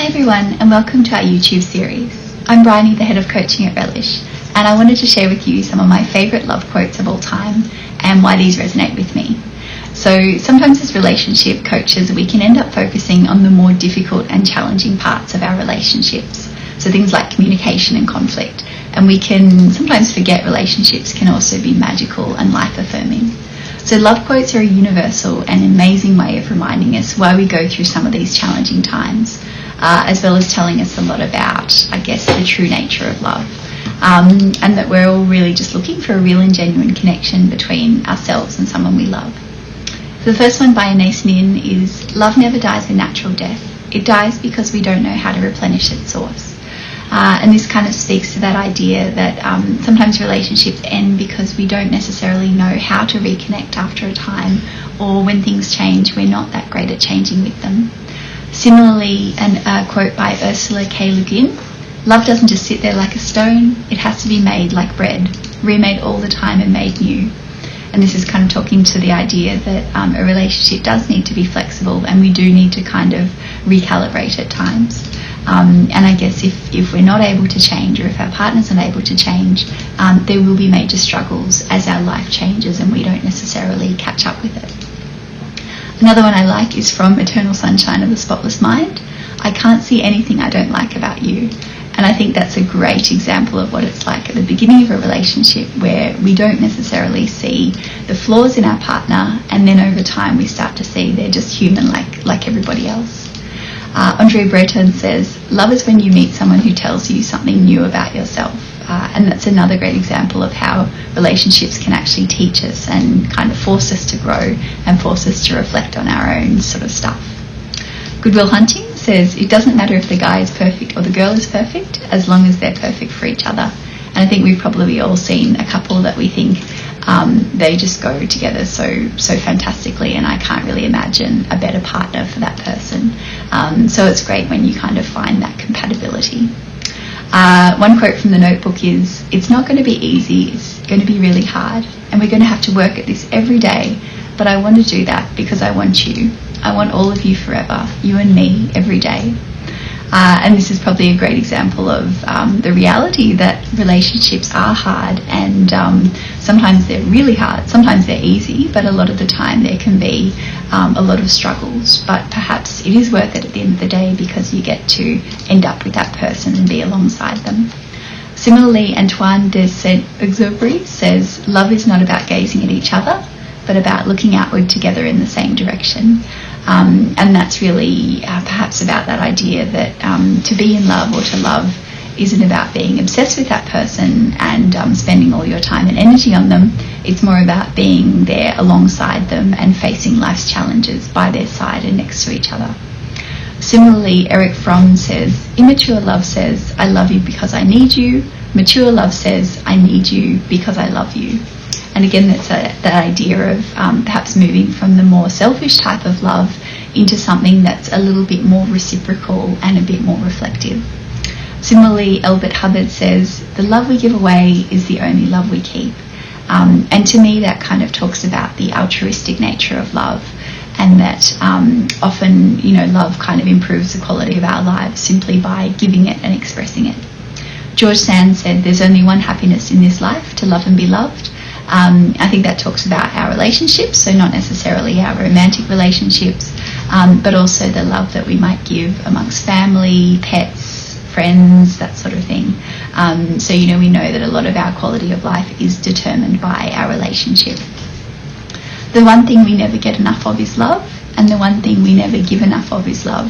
everyone, and welcome to our YouTube series. I'm Bryony, the head of coaching at Relish, and I wanted to share with you some of my favourite love quotes of all time and why these resonate with me. So sometimes as relationship coaches, we can end up focusing on the more difficult and challenging parts of our relationships. So things like communication and conflict. And we can sometimes forget relationships can also be magical and life-affirming. So love quotes are a universal and amazing way of reminding us why we go through some of these challenging times, as well as telling us a lot about, I guess, the true nature of love. And that we're all really just looking for a real and genuine connection between ourselves and someone we love. So the first one by Anais Nin is, love never dies a natural death. It dies because we don't know how to replenish its source. And this kind of speaks to that idea that sometimes relationships end because we don't necessarily know how to reconnect after a time, or when things change, we're not that great at changing with them. Similarly, a quote by Ursula K. Love doesn't just sit there like a stone, it has to be made like bread, remade all the time and made new. And this is kind of talking to the idea that a relationship does need to be flexible, and we do need to kind of recalibrate at times. And I guess if we're not able to change, or if our partner's not able to change, there will be major struggles as our life changes and we don't necessarily catch up with it. Another one I like is from Eternal Sunshine of the Spotless Mind. I can't see anything I don't like about you. And I think that's a great example of what it's like at the beginning of a relationship, where we don't necessarily see the flaws in our partner, and then over time we start to see they're just human like everybody else. Breton says, love is when you meet someone who tells you something new about yourself. And that's another great example of how relationships can actually teach us and kind of force us to grow and force us to reflect on our own sort of stuff. Goodwill Hunting says, it doesn't matter if the guy is perfect or the girl is perfect, as long as they're perfect for each other. And I think we've probably all seen a couple that we think they just go together so fantastically, and I can't really imagine a better partner for that person. So it's great when you kind of find that compatibility. One quote from the notebook is, it's not going to be easy, it's going to be really hard, and we're going to have to work at this every day, but I want to do that because I want you. I want all of you forever, you and me, every day. And this is probably a great example of the reality that relationships are hard, and sometimes they're really hard, sometimes they're easy, but a lot of the time there can be a lot of struggles. But perhaps it is worth it at the end of the day, because you get to end up with that person and be alongside them. Similarly, Antoine de Saint-Exupéry says, love is not about gazing at each other, but about looking outward together in the same direction. And that's really perhaps about that idea that to be in love or to love isn't about being obsessed with that person and spending all your time and energy on them. It's more about being there alongside them and facing life's challenges by their side and next to each other. Similarly, Erich Fromm says, immature love says, I love you because I need you. Mature love says, I need you because I love you. And again, that's that idea of perhaps moving from the more selfish type of love into something that's a little bit more reciprocal and a bit more reflective. Similarly, Elbert Hubbard says, the love we give away is the only love we keep. And to me, that kind of talks about the altruistic nature of love, and that often, love kind of improves the quality of our lives simply by giving it and expressing it. George Sand said, there's only one happiness in this life, to love and be loved. I think that talks about our relationships, so not necessarily our romantic relationships, but also the love that we might give amongst family, pets, friends, that sort of thing. So, we know that a lot of our quality of life is determined by our relationship. The one thing we never get enough of is love, and the one thing we never give enough of is love,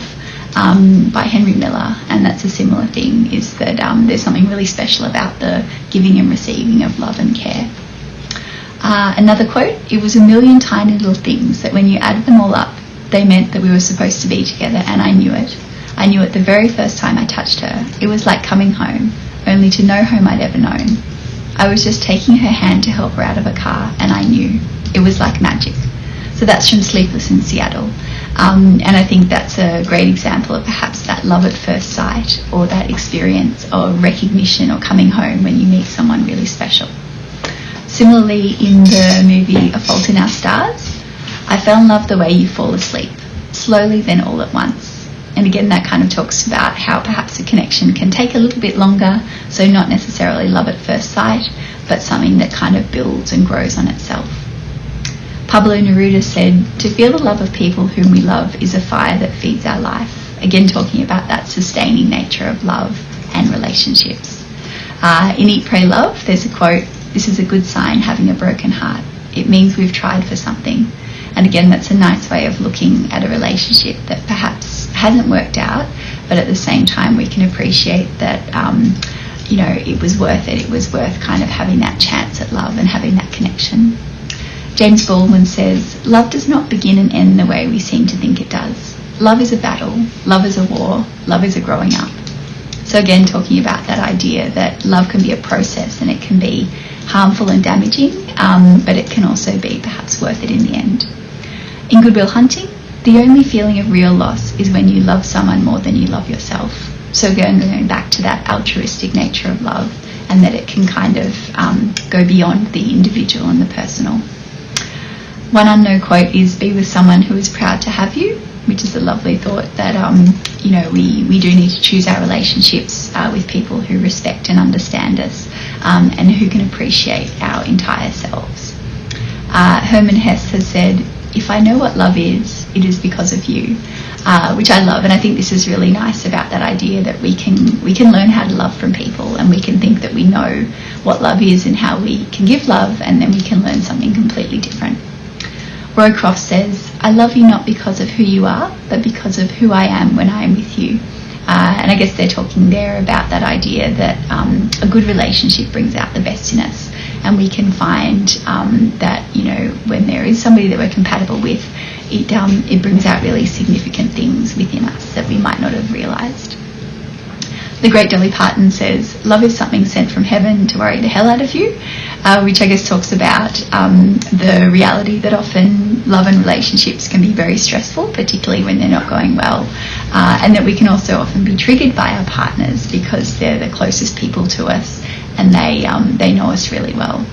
by Henry Miller. And that's a similar thing, is that there's something really special about the giving and receiving of love and care. Another quote, it was a million tiny little things that when you add them all up, they meant that we were supposed to be together, and I knew it. I knew it the very first time I touched her. It was like coming home, only to no home I'd ever known. I was just taking her hand to help her out of a car, and I knew. It was like magic. So that's from Sleepless in Seattle. And I think that's a great example of perhaps that love at first sight, or that experience of recognition or coming home when you meet someone really special. Similarly, in the movie A Fault in Our Stars, I fell in love the way you fall asleep, slowly then all at once. And again, that kind of talks about how perhaps a connection can take a little bit longer, so not necessarily love at first sight, but something that kind of builds and grows on itself. Pablo Neruda said, "To feel the love of people whom we love is a fire that feeds our life." Again, talking about that sustaining nature of love and relationships. In Eat, Pray, Love, there's a quote, "This is a good sign, having a broken heart. It means we've tried for something." And again, that's a nice way of looking at a relationship that perhaps hasn't worked out, but at the same time we can appreciate that, it was worth it. It was worth kind of having that chance at love and having that connection. James Baldwin says, "Love does not begin and end the way we seem to think it does. Love is a battle, love is a war, love is a growing up." So again, talking about that idea that love can be a process and it can be harmful and damaging, but it can also be perhaps worth it in the end. In Good Will Hunting, the only feeling of real loss is when you love someone more than you love yourself. So again, going back to that altruistic nature of love, and that it can kind of go beyond the individual and the personal. One unknown quote is, "Be with someone who is proud to have you," which is a lovely thought that, we do need to choose our relationships with people who respect and understand us, and who can appreciate our entire selves. Herman Hesse has said, "If I know what love is, it is because of you," which I love. And I think this is really nice about that idea that we can learn how to love from people, and we can think that we know what love is and how we can give love, and then we can learn something completely different. Croft says, "I love you not because of who you are, but because of who I am when I am with you." And I guess they're talking there about that idea that a good relationship brings out the best in us, and we can find that when there is somebody that we're compatible with, it brings out really significant things within us that we might not have realised. The great Dolly Parton says, "Love is something sent from heaven to worry the hell out of you," which I guess talks about the reality that often love and relationships can be very stressful, particularly when they're not going well, and that we can also often be triggered by our partners because they're the closest people to us, and they know us really well.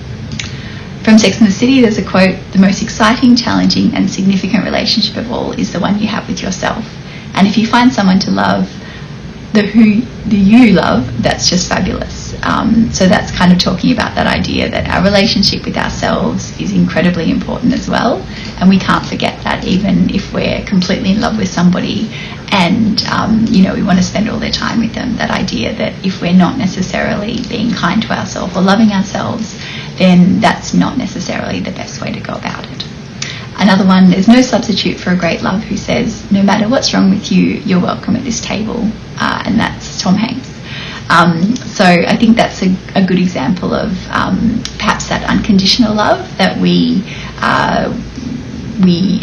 From Sex and the City, there's a quote, "The most exciting, challenging and significant relationship of all is the one you have with yourself. And if you find someone to love, the you love, that's just fabulous." So that's kind of talking about that idea that our relationship with ourselves is incredibly important as well, and we can't forget that even if we're completely in love with somebody and we want to spend all their time with them. That idea that if we're not necessarily being kind to ourselves or loving ourselves, then that's not necessarily the best way to go about it. Another one, there's no substitute for a great love, who says, "No matter what's wrong with you, you're welcome at this table," and that's Tom Hanks. So I think that's a good example of perhaps that unconditional love that we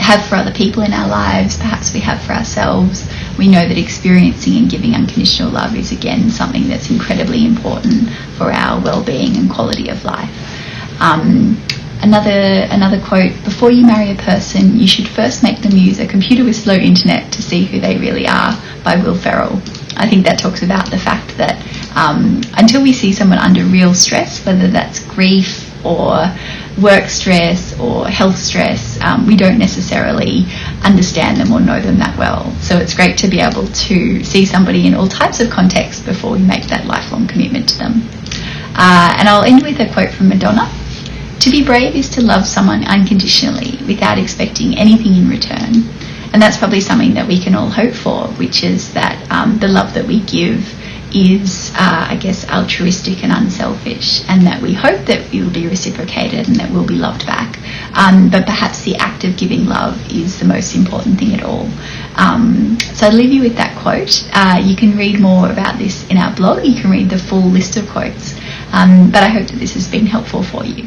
have for other people in our lives, perhaps we have for ourselves. We know that experiencing and giving unconditional love is, again, something that's incredibly important for our well-being and quality of life. Another quote, "Before you marry a person, you should first make them use a computer with slow internet to see who they really are," by Will Ferrell. I think that talks about the fact that until we see someone under real stress, whether that's grief or work stress or health stress, we don't necessarily understand them or know them that well. So it's great to be able to see somebody in all types of contexts before we make that lifelong commitment to them. And I'll end with a quote from Madonna. "To be brave is to love someone unconditionally without expecting anything in return." And that's probably something that we can all hope for, which is that the love that we give is, altruistic and unselfish, and that we hope that it will be reciprocated and that we'll be loved back. But perhaps the act of giving love is the most important thing at all. So I'll leave you with that quote. You can read more about this in our blog. You can read the full list of quotes. But I hope that this has been helpful for you.